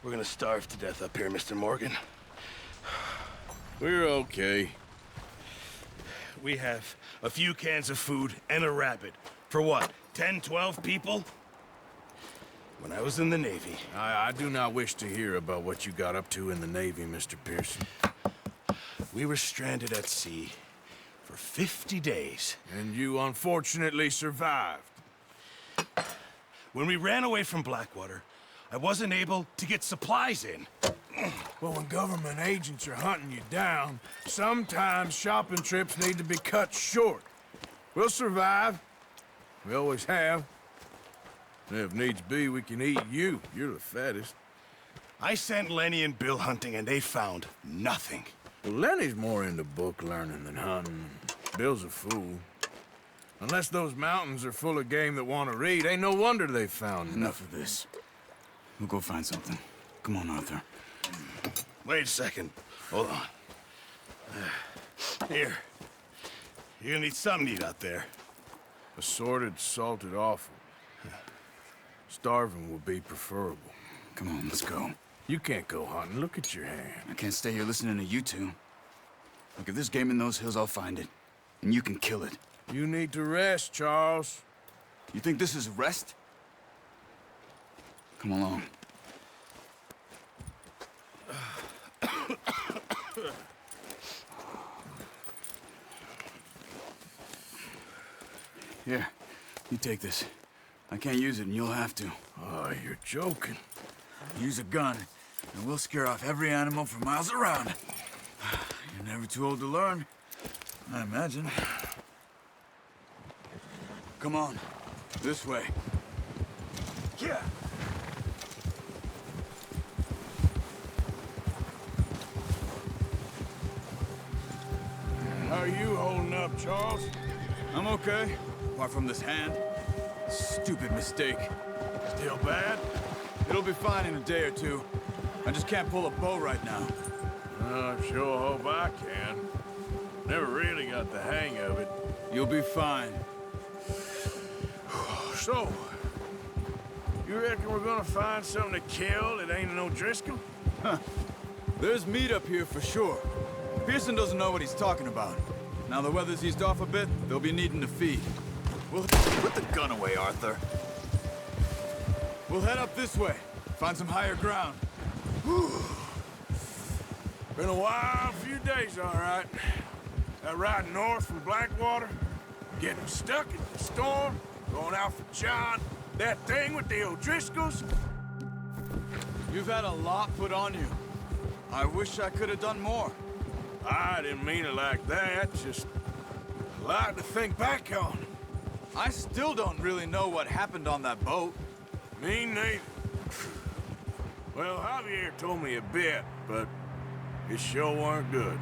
We're gonna starve to death up here, Mr. Morgan. We're okay. We have a few cans of food and a rabbit. For what, 10, 12 people? When I was in the Navy... I do not wish to hear about what you got up to in the Navy, Mr. Pearson. We were stranded at sea for 50 days. And you unfortunately survived. When we ran away from Blackwater, I wasn't able to get supplies in. Well, when government agents are hunting you down, sometimes shopping trips need to be cut short. We'll survive. We always have. And if needs be, we can eat you. You're the fattest. I sent Lenny and Bill hunting, and they found nothing. Well, Lenny's more into book learning than hunting. Bill's a fool. Unless those mountains are full of game that want to read, ain't no wonder they found Enough of this. We'll go find something. Come on, Arthur. Wait a second. Hold on. Here. You're gonna need something to eat out there. Assorted, salted offal. Starving would be preferable. Come on, let's go. You can't go hunting. Look at your hand. I can't stay here listening to you two. Look, if there's game in those hills, I'll find it. And you can kill it. You need to rest, Charles. You think this is rest? Come along. Here, you take this. I can't use it, and you'll have to. Oh, you're joking. Use a gun, and we'll scare off every animal for miles around. You're never too old to learn, I imagine. Come on, this way. Yeah. How are you holding up, Charles? I'm okay, apart from this hand. Stupid mistake. Still bad? It'll be fine in a day or two. I just can't pull a bow right now. I sure hope I can. Never really got the hang of it. You'll be fine. So, you reckon we're gonna find something to kill that ain't no Driscoll? Huh. There's meat up here for sure. Pearson doesn't know what he's talking about. Now the weather's eased off a bit, they'll be needing to feed. Put the gun away, Arthur. We'll head up this way. Find some higher ground. Been a wild few days, all right. That ride north from Blackwater, getting stuck in the storm, going out for John, that thing with the O'Driscolls. You've had a lot put on you. I wish I could have done more. I didn't mean it like that, just a lot to think back on. I still don't really know what happened on that boat. Me neither. Well, Javier told me a bit, but it sure weren't good.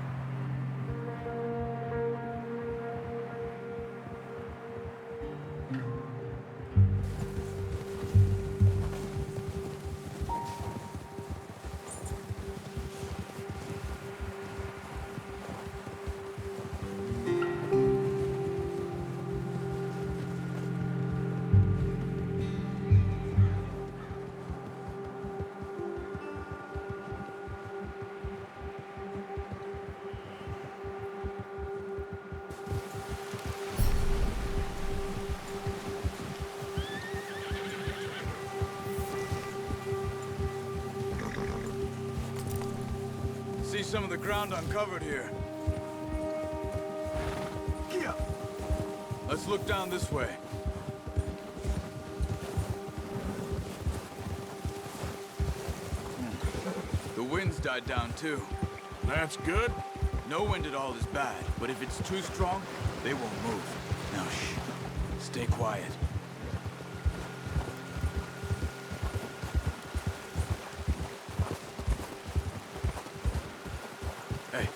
See some of the ground uncovered here. Yeah. Let's look down this way. The wind's died down too. That's good. No wind at all is bad, but if it's too strong, they won't move. Now shh. Stay quiet. Hey,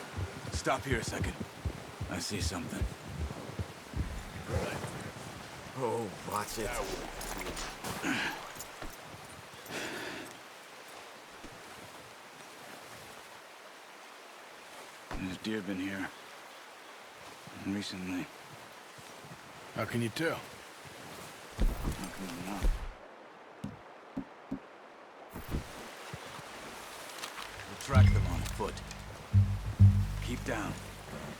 stop here a second. I see something. Oh, watch it. There's deer been here. Recently. How can you tell? How can you not? track them on foot. Keep down.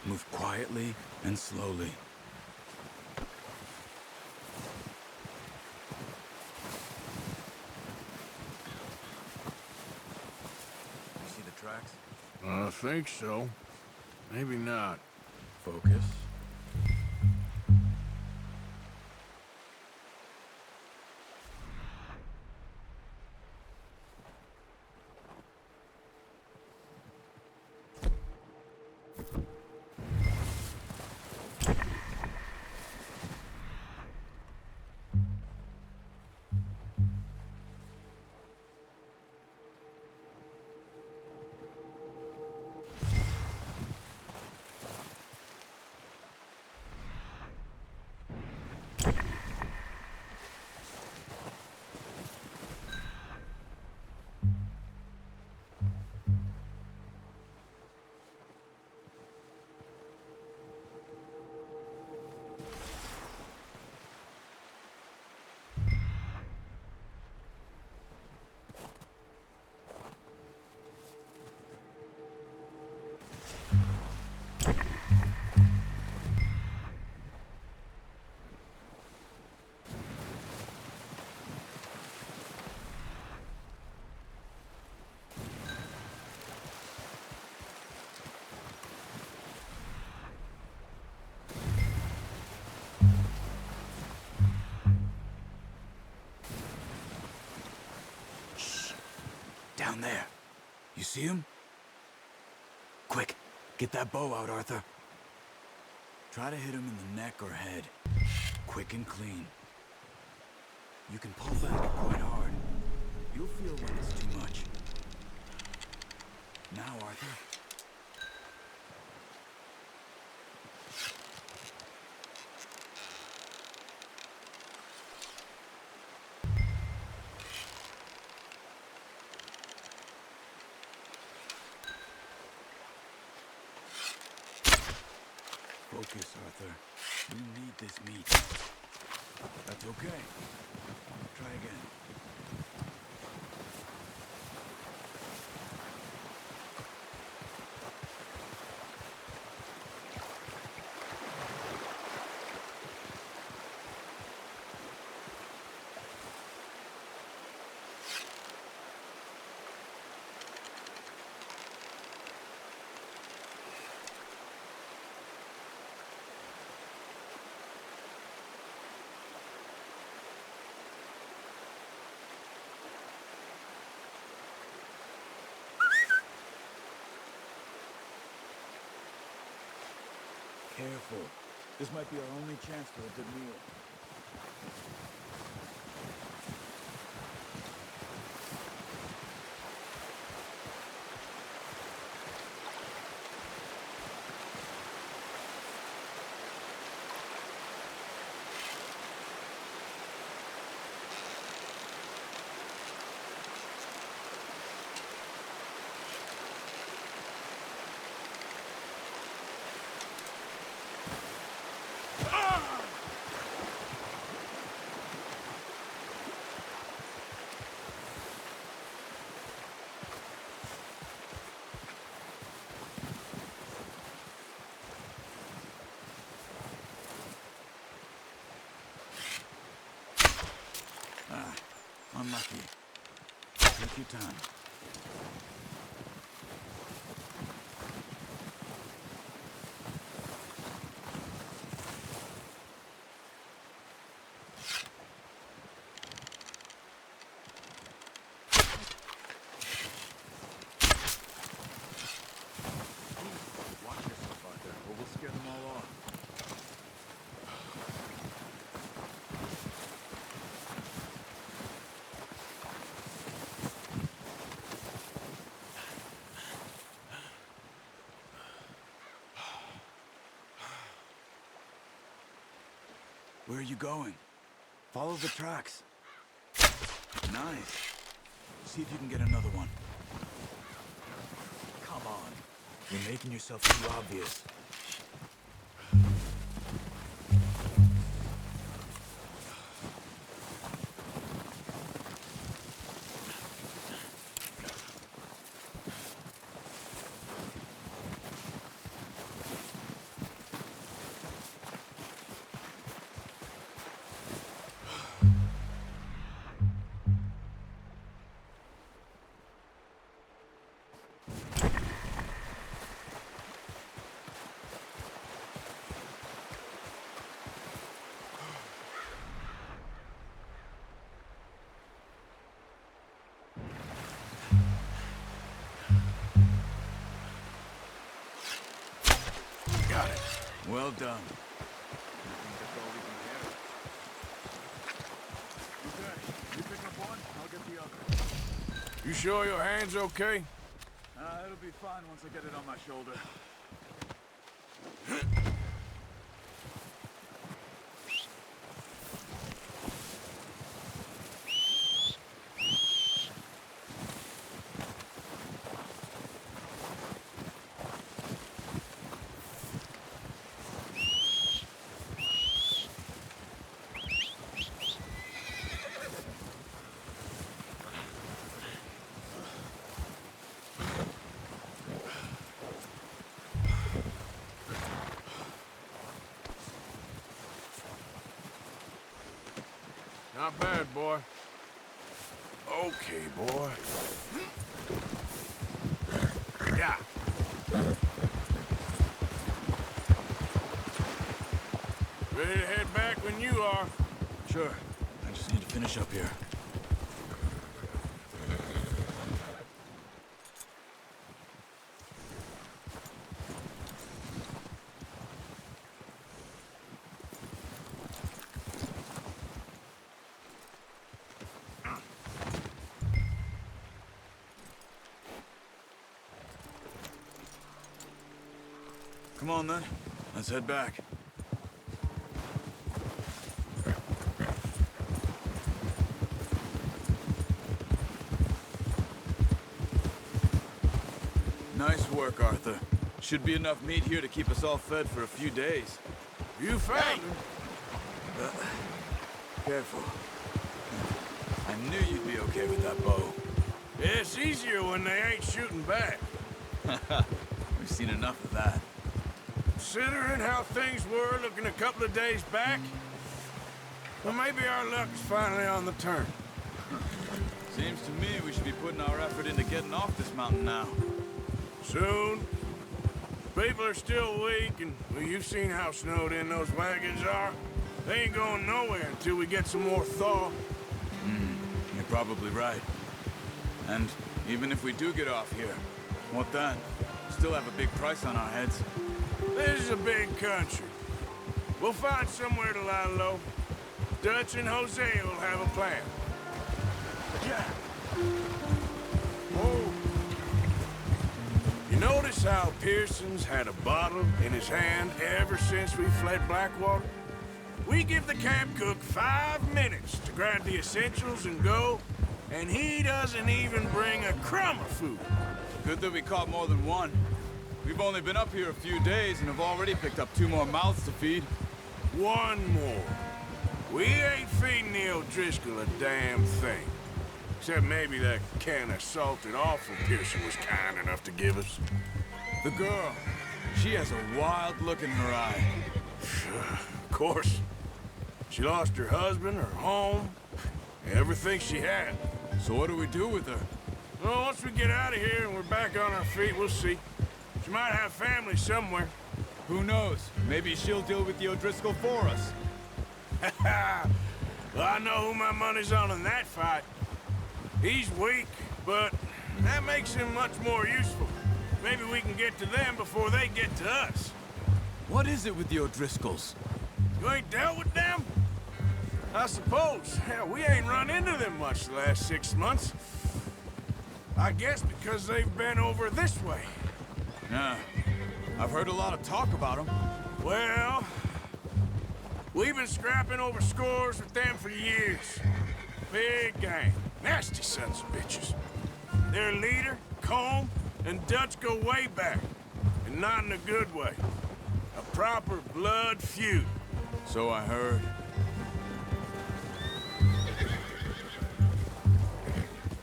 Move quietly and slowly. You see the tracks? I think so. Maybe not. Focus. Down there. You see him? Quick, get that bow out, Arthur. Try to hit him in the neck or head. Quick and clean. You can pull back quite hard. You'll feel when it's too much. Now, Arthur. Focus, Arthur. You need this meat. That's okay. Try again. Careful. This might be our only chance for a good meal. Unlucky. Take your time. Watch yourself out there, or we'll scare them all off. Where are you going? Follow the tracks. Nice. See if you can get another one. Come on. You're making yourself too obvious. Well done. Okay, you pick up one, I'll get the other. You sure your hand's okay? It'll be fine once I get it on my shoulder. Not bad, boy. Okay, boy. Yeah. Ready to head back when you are. Sure. I just need to finish up here. Come on, then. Let's head back. Nice work, Arthur. Should be enough meat here to keep us all fed for a few days. You found him. Careful. I knew you'd be okay with that bow. Yeah, it's easier when they ain't shooting back. We've seen enough of that. Considering how things were looking a couple of days back, well, maybe our luck is finally on the turn. Seems to me we should be putting our effort into getting off this mountain now. Soon. People are still weak, and well, you've seen how snowed in those wagons are. They ain't going nowhere until we get some more thaw. You're probably right. And even if we do get off here, what then? Still have a big price on our heads. This is a big country. We'll find somewhere to lie low. Dutch and Jose will have a plan. Yeah. Oh. You notice how Pearson's had a bottle in his hand ever since we fled Blackwater? We give the camp cook 5 minutes to grab the essentials and go, and he doesn't even bring a crumb of food. Good that we caught more than one. We've only been up here a few days and have already picked up 2 more mouths to feed. One more. We ain't feeding the O'Driscoll a damn thing. Except maybe that can of salted offal Pearson was kind enough to give us. The girl, she has a wild look in her eye. Of course. She lost her husband, her home, everything she had. So what do we do with her? Well, once we get out of here and we're back on our feet, we'll see. She might have family somewhere. Who knows? Maybe she'll deal with the O'Driscoll for us. Well, I know who my money's on in that fight. He's weak, but that makes him much more useful. Maybe we can get to them before they get to us. What is it with the O'Driscolls? You ain't dealt with them? I suppose. Hell, we ain't run into them much the last 6 months. I guess because they've been over this way. Yeah. I've heard a lot of talk about them. Well, we've been scrapping over scores with them for years. Big gang. Nasty sons of bitches. Their leader, Combe, and Dutch go way back. And not in a good way. A proper blood feud. So I heard.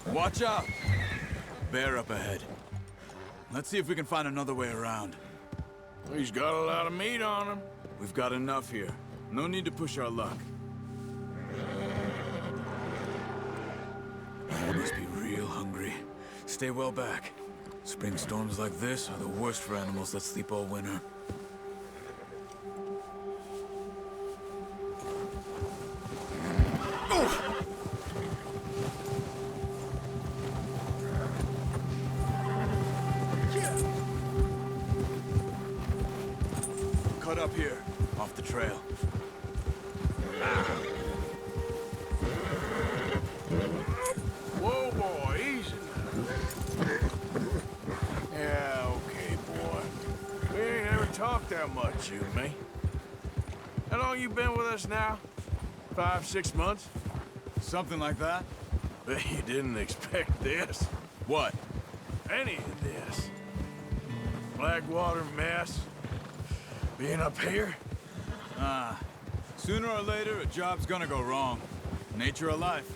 Watch out! Bear up ahead. Let's see if we can find another way around. He's got a lot of meat on him. We've got enough here. No need to push our luck. You must be real hungry. Stay well back. Spring storms like this are the worst for animals that sleep all winter. cut up here, off the trail. Whoa, boy, easy now. Yeah, okay, boy. We ain't ever talked that much, you and me. How long you been with us now? 5, 6 months? Something like that? Bet you didn't expect this. What? Any of this. Blackwater mess. Being up here? Sooner or later, a job's gonna go wrong. Nature of life.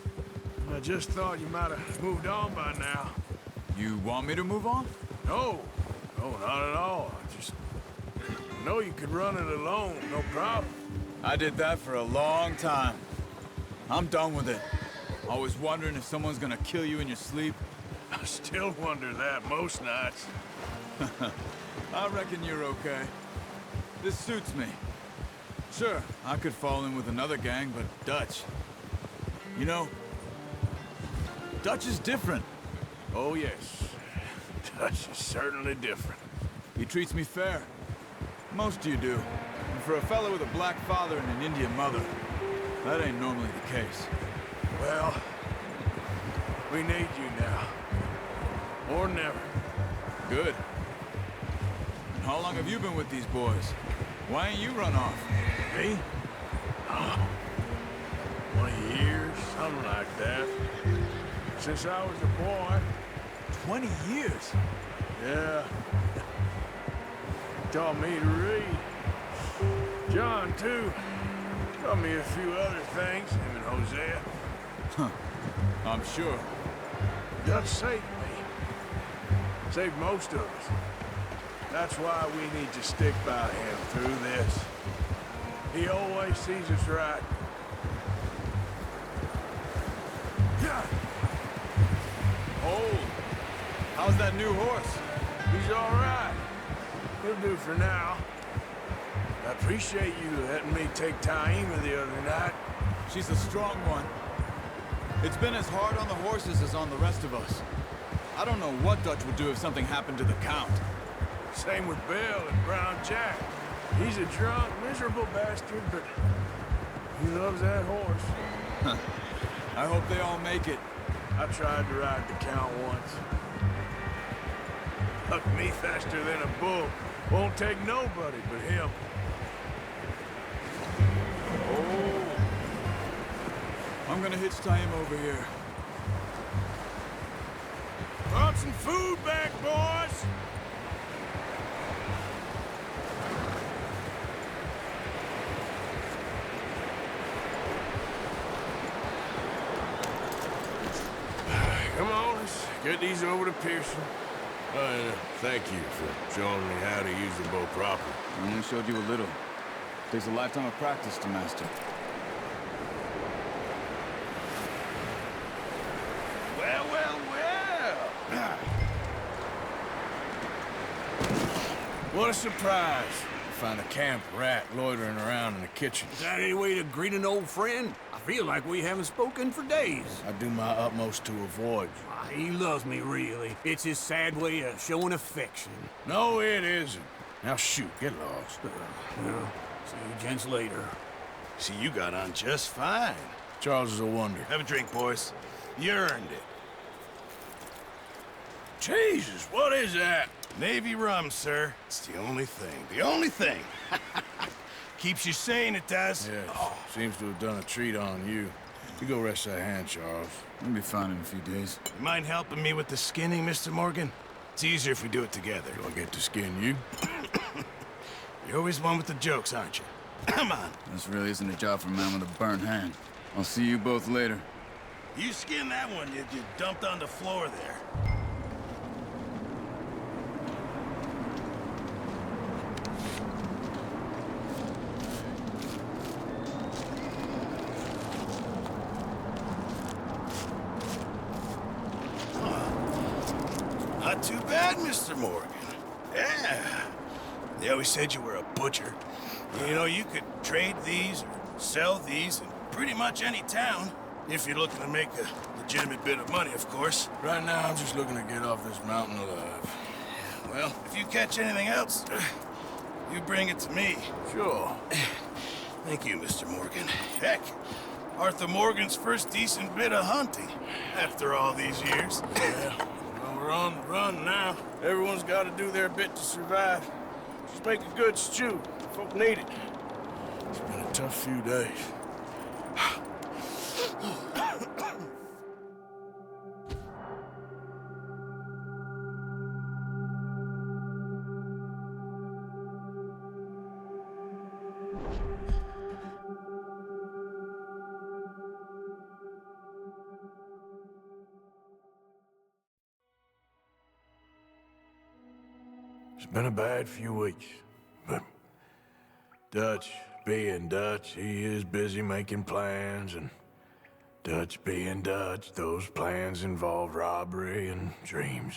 I just thought you might have moved on by now. You want me to move on? No. No, not at all. I just know you could run it alone, no problem. I did that for a long time. I'm done with it. Always wondering if someone's gonna kill you in your sleep. I still wonder that most nights. I reckon you're okay. This suits me. Sure, I could fall in with another gang, but Dutch... You know, Dutch is different. Oh, yes. Dutch is certainly different. He treats me fair. Most of you do. And for a fellow with a black father and an Indian mother, that ain't normally the case. Well, we need you now. Or never. Good. And how long have you been with these boys? Why ain't you run off? Me? Oh, 20 years, something like that. Since I was a boy. 20 years? Yeah. Taught me to read. John, too. Taught me a few other things, him and Hosea. Huh. I'm sure. Dutch saved me. Saved most of us. That's why we need to stick by him through this. He always sees us right. Hold. How's that new horse? He's all right. He'll do for now. I appreciate you letting me take Taima the other night. She's a strong one. It's been as hard on the horses as on the rest of us. I don't know what Dutch would do if something happened to the Count. Same with Bill and Brown Jack. He's a drunk, miserable bastard, but he loves that horse. I hope they all make it. I tried to ride the Count once. Hucked me faster than a bull. Won't take nobody but him. Oh. I'm gonna hitch Taima over here. Brought some food back, boys! Come on, let's get these over to Pearson. Thank you for showing me how to use the bow properly. I only showed you a little. Takes a lifetime of practice to master. Well, well, well! What a surprise. Find a camp rat loitering around in the kitchen. Is that any way to greet an old friend? I feel like we haven't spoken for days. I do my utmost to avoid you. He loves me, really. It's his sad way of showing affection. No, it isn't. Now shoot, get lost. Well, see you gents later. See, you got on just fine. Charles is a wonder. Have a drink, boys. You earned it. Jesus, what is that? Navy rum, sir. It's the only thing. The only thing. Keeps you sane, it does. Yes, seems to have done a treat on you. You go rest that hand, Charles. I'll be fine in a few days. You mind helping me with the skinning, Mr. Morgan? It's easier if we do it together. Do I get to skin you? You're always one with the jokes, aren't you? Come on. This really isn't a job for a man with a burnt hand. I'll see you both later. You skinned that one you dumped on the floor there. Not too bad, Mr. Morgan. Yeah. They always said you were a butcher. You know, you could trade these or sell these in pretty much any town. If you're looking to make a legitimate bit of money, of course. Right now, I'm just looking to get off this mountain alive. Well, if you catch anything else, you bring it to me. Sure. Thank you, Mr. Morgan. Heck, Arthur Morgan's first decent bit of hunting after all these years. Yeah, well, we're on the run now. Everyone's got to do their bit to survive. Just make a good stew. Folk need it. It's been a tough few days. It's been a bad few weeks, but Dutch being Dutch, he is busy making plans, and Dutch being Dutch, those plans involve robbery and dreams.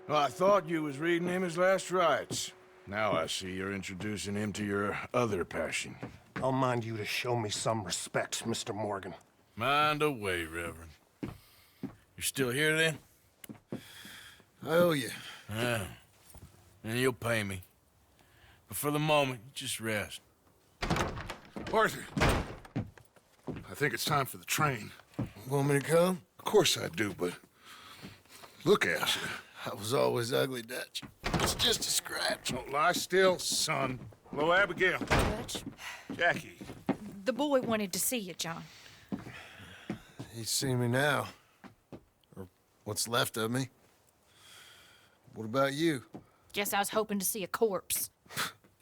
Well, I thought you was reading him his last rites. Now I see you're introducing him to your other passion. I'll mind you to show me some respect, Mr. Morgan. Mind away, Reverend. You still here, then? I owe you. Yeah. And you'll pay me. But for the moment, just rest. Arthur, I think it's time for the train. Want me to come? Of course I do, but look at you. I was always ugly, Dutch. It's just a scratch. Don't lie still, son. Hello, Abigail. Dutch, Jackie. the boy wanted to see you, John. He's seen me now. Or what's left of me. What about you? Guess I was hoping to see a corpse.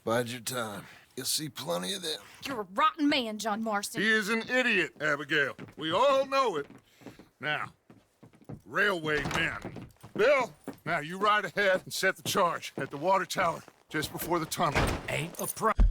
Bide your time. You'll see plenty of them. You're a rotten man, John Marston. He is an idiot, Abigail. We all know it. Now, railway men. Bill, now you ride ahead and set the charge at the water tower just before the tunnel. Ain't a problem.